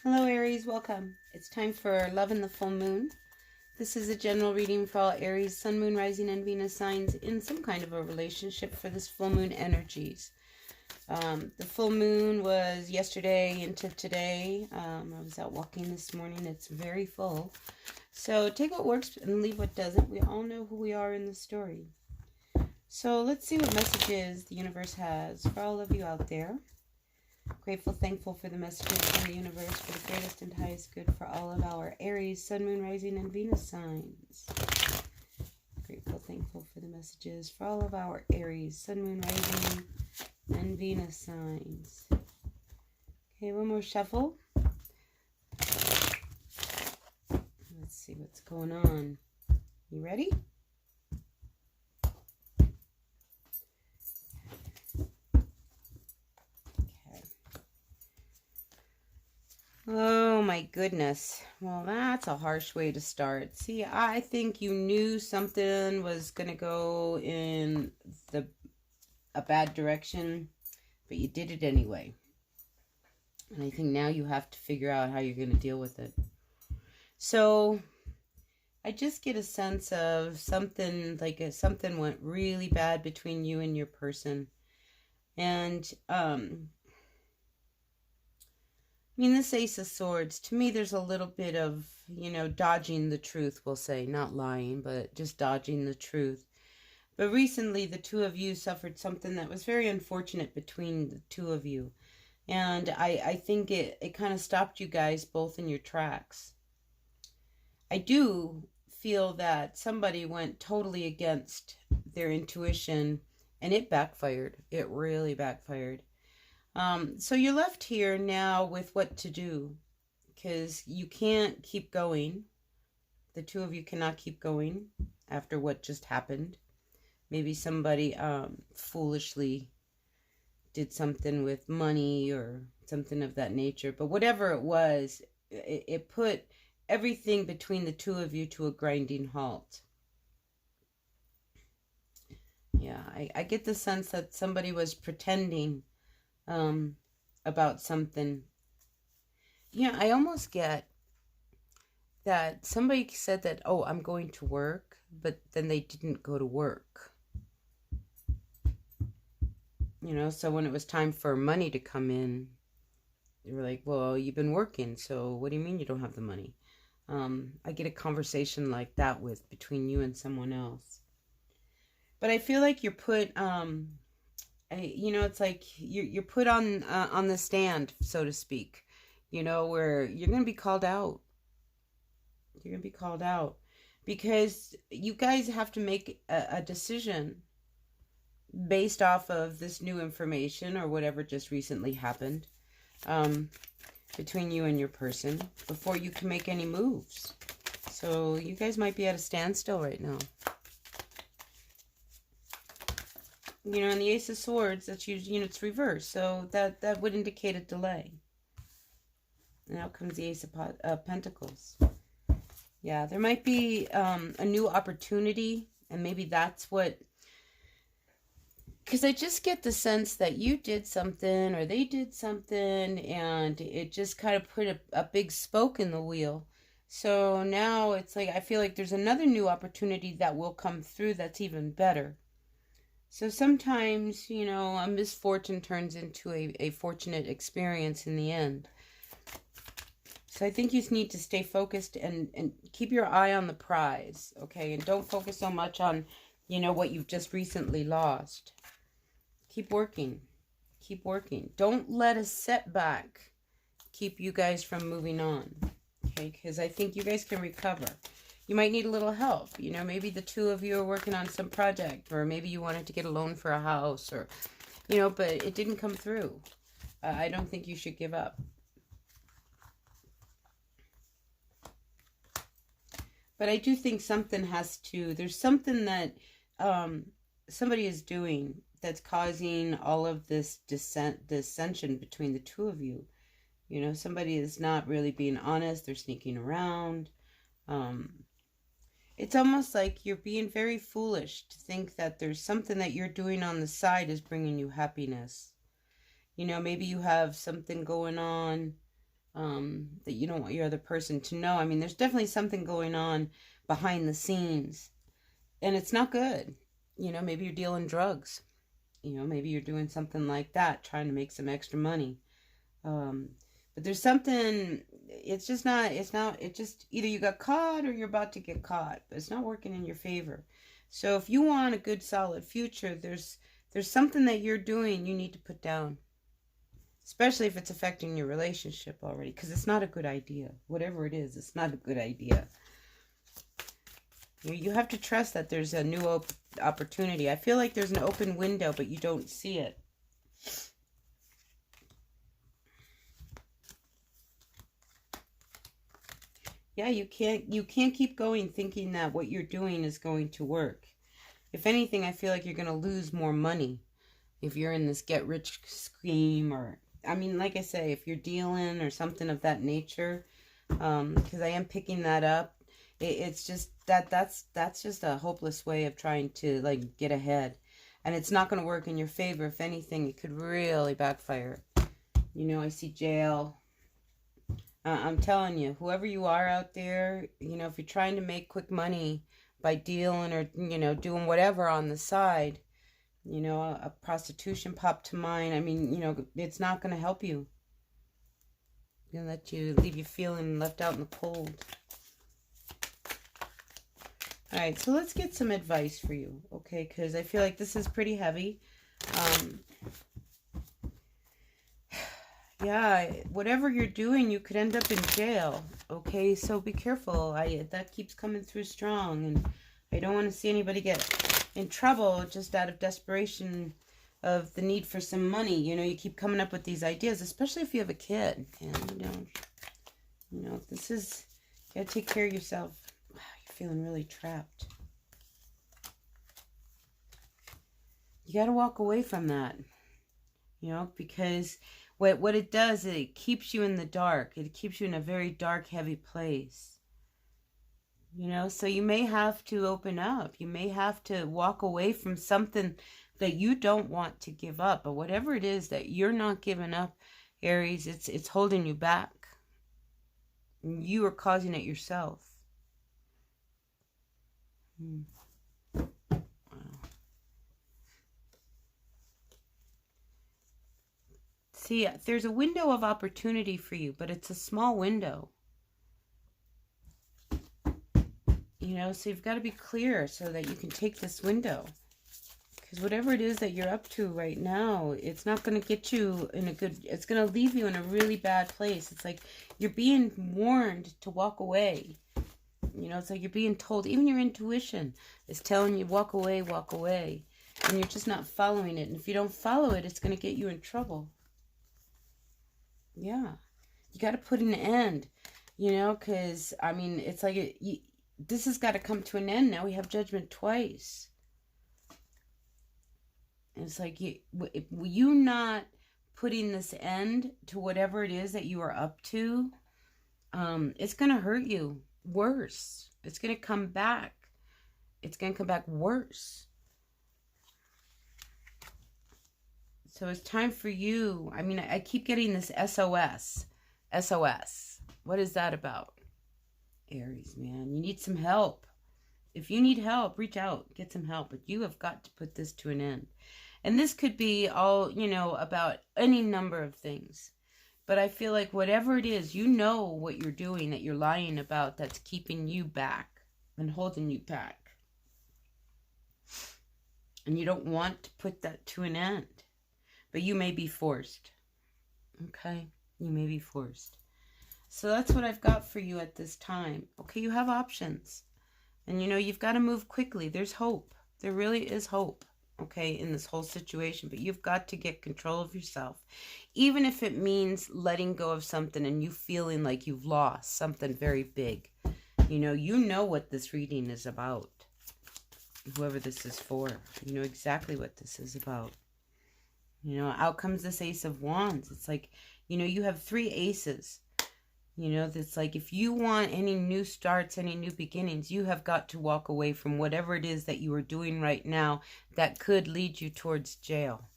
Hello Aries, welcome. It's time for Love in the Full Moon. This is a general reading for all Aries, Sun, Moon, Rising, and Venus signs in some kind of a relationship for this full moon energies. The full moon was yesterday into today. I was out walking this morning. It's very full. So take what works and leave what doesn't. We all know who we are in the story. So let's see what messages the universe has for all of you out there. Grateful, thankful for the messages from the universe for the greatest and highest good for all of our Aries, Sun, Moon, Rising, and Venus signs. Grateful, thankful for the messages for all of our Aries, Sun, Moon, Rising, and Venus signs. Okay, one more shuffle. Let's see what's going on. You ready? Oh my goodness. Well, that's a harsh way to start. See, I think you knew something was going to go in a bad direction, but you did it anyway. And I think now you have to figure out how you're going to deal with it. So I just get a sense of something something went really bad between you and your person. And I mean, this Ace of Swords, to me, there's a little bit of, dodging the truth, we'll say. Not lying, but just dodging the truth. But recently, the two of you suffered something that was very unfortunate between the two of you. And I think it kind of stopped you guys both in your tracks. I do feel that somebody went totally against their intuition, and it backfired. It really backfired. So you're left here now with what to do, because you can't keep going. The two of you cannot keep going after what just happened. Maybe somebody foolishly did something with money or something of that nature. But whatever it was, it put everything between the two of you to a grinding halt. Yeah, I get the sense that somebody was pretending about something. Yeah, I almost get that somebody said that, oh, I'm going to work, but then they didn't go to work. So when it was time for money to come in, they were like, well, you've been working, so what do you mean you don't have the money? I get a conversation like that between you and someone else. But I feel like you're put, it's like you're put on the stand, so to speak, where you're going to be called out. You're going to be called out because you guys have to make a decision based off of this new information or whatever just recently happened between you and your person before you can make any moves. So you guys might be at a standstill right now. And the Ace of Swords, that's usually, it's reversed. So that would indicate a delay. And out comes the Ace of Pentacles. Yeah, there might be a new opportunity. And maybe that's what... Because I just get the sense that you did something or they did something. And it just kind of put a big spoke in the wheel. So now it's like, I feel like there's another new opportunity that will come through that's even better. So sometimes, a misfortune turns into a fortunate experience in the end. So I think you need to stay focused and keep your eye on the prize, okay? And don't focus so much on, what you've just recently lost. Keep working. Keep working. Don't let a setback keep you guys from moving on, okay? Because I think you guys can recover. You might need a little help. Maybe the two of you are working on some project, or maybe you wanted to get a loan for a house, or, but it didn't come through. I don't think you should give up. But I do think something there's something that somebody is doing that's causing all of this dissension between the two of you. Somebody is not really being honest. They're sneaking around. It's almost like you're being very foolish to think that there's something that you're doing on the side is bringing you happiness. Maybe you have something going on that you don't want your other person to know. I mean, there's definitely something going on behind the scenes, and it's not good. You know, maybe you're dealing drugs. You know, maybe you're doing something like that, trying to make some extra money. But there's something, it's just not, it just, either you got caught or you're about to get caught, but it's not working in your favor. So if you want a good solid future, there's something that you're doing you need to put down. Especially if it's affecting your relationship already, because it's not a good idea. Whatever it is, it's not a good idea. You have to trust that there's a new opportunity. I feel like there's an open window, but you don't see it. Yeah, you can't keep going thinking that what you're doing is going to work. If anything, I feel like you're going to lose more money if you're in this get rich scheme, or, I mean, like I say, if you're dealing or something of that nature, because I am picking that up. It's just that's just a hopeless way of trying to, like, get ahead, and it's not going to work in your favor. If anything, it could really backfire. You know, I see jail. I'm telling you, whoever you are out there, you know, if you're trying to make quick money by dealing or, you know, doing whatever on the side, you know, a prostitution popped to mind. I mean, you know, it's not going to help you. It's going to leave you feeling left out in the cold. All right, so let's get some advice for you, okay? Because I feel like this is pretty heavy. Yeah, whatever you're doing, you could end up in jail, okay? So be careful. That keeps coming through strong, and I don't want to see anybody get in trouble just out of desperation of the need for some money. You know, you keep coming up with these ideas, especially if you have a kid. And, you know, this is, you gotta take care of yourself. Wow, you're feeling really trapped. You gotta walk away from that, you know, because what it does, it keeps you in the dark. It keeps you in a very dark, heavy place. You know, so you may have to open up. You may have to walk away from something that you don't want to give up. But whatever it is that you're not giving up, Aries, it's holding you back. You are causing it yourself. Wow. See, there's a window of opportunity for you, but it's a small window. You know, so you've got to be clear so that you can take this window. Because whatever it is that you're up to right now, it's not going to get you in a good, it's going to leave you in a really bad place. It's like you're being warned to walk away. You know, it's like you're being told, even your intuition is telling you, walk away, walk away. And you're just not following it. And if you don't follow it, it's going to get you in trouble. Yeah, you got to put an end, you know, because, I mean, it's like, this has got to come to an end now. We have judgment twice. And it's like, you not putting this end to whatever it is that you are up to, it's going to hurt you worse. It's going to come back. It's going to come back worse. So it's time for you. I mean, I keep getting this SOS. SOS. What is that about? Aries, man, you need some help. If you need help, reach out, get some help. But you have got to put this to an end. And this could be all, you know, about any number of things. But I feel like whatever it is, you know what you're doing, that you're lying about, that's keeping you back and holding you back. And you don't want to put that to an end. But you may be forced. Okay? You may be forced. So that's what I've got for you at this time. Okay, you have options. And, you know, you've got to move quickly. There's hope. There really is hope, okay, in this whole situation. But you've got to get control of yourself. Even if it means letting go of something and you feeling like you've lost something very big. You know what this reading is about. Whoever this is for. You know exactly what this is about. You know, out comes this Ace of Wands. It's like, you know, you have 3 aces. You know, it's like if you want any new starts, any new beginnings, you have got to walk away from whatever it is that you are doing right now that could lead you towards jail.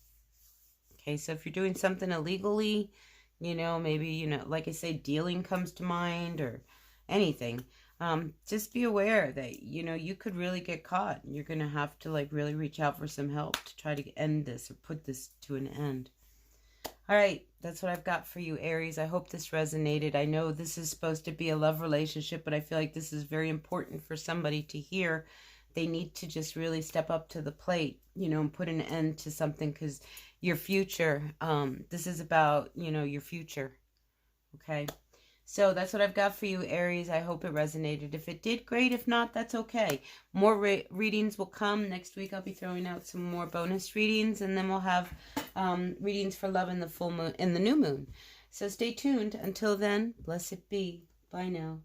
Okay, so if you're doing something illegally, You know, maybe, you know, like I say, dealing comes to mind or anything. Just be aware that, you know, you could really get caught. You're going to have to like really reach out for some help to try to end this or put this to an end. All right, that's what I've got for you, Aries. I hope this resonated. I know this is supposed to be a love relationship, but I feel like this is very important for somebody to hear. They need to just really step up to the plate, you know, and put an end to something, because your future, this is about, you know, your future, okay? So that's what I've got for you, Aries. I hope it resonated. If it did, great. If not, that's okay. More readings will come. Next week, I'll be throwing out some more bonus readings, and then we'll have readings for love in the full moon, in the new moon. So stay tuned. Until then, blessed be. Bye now.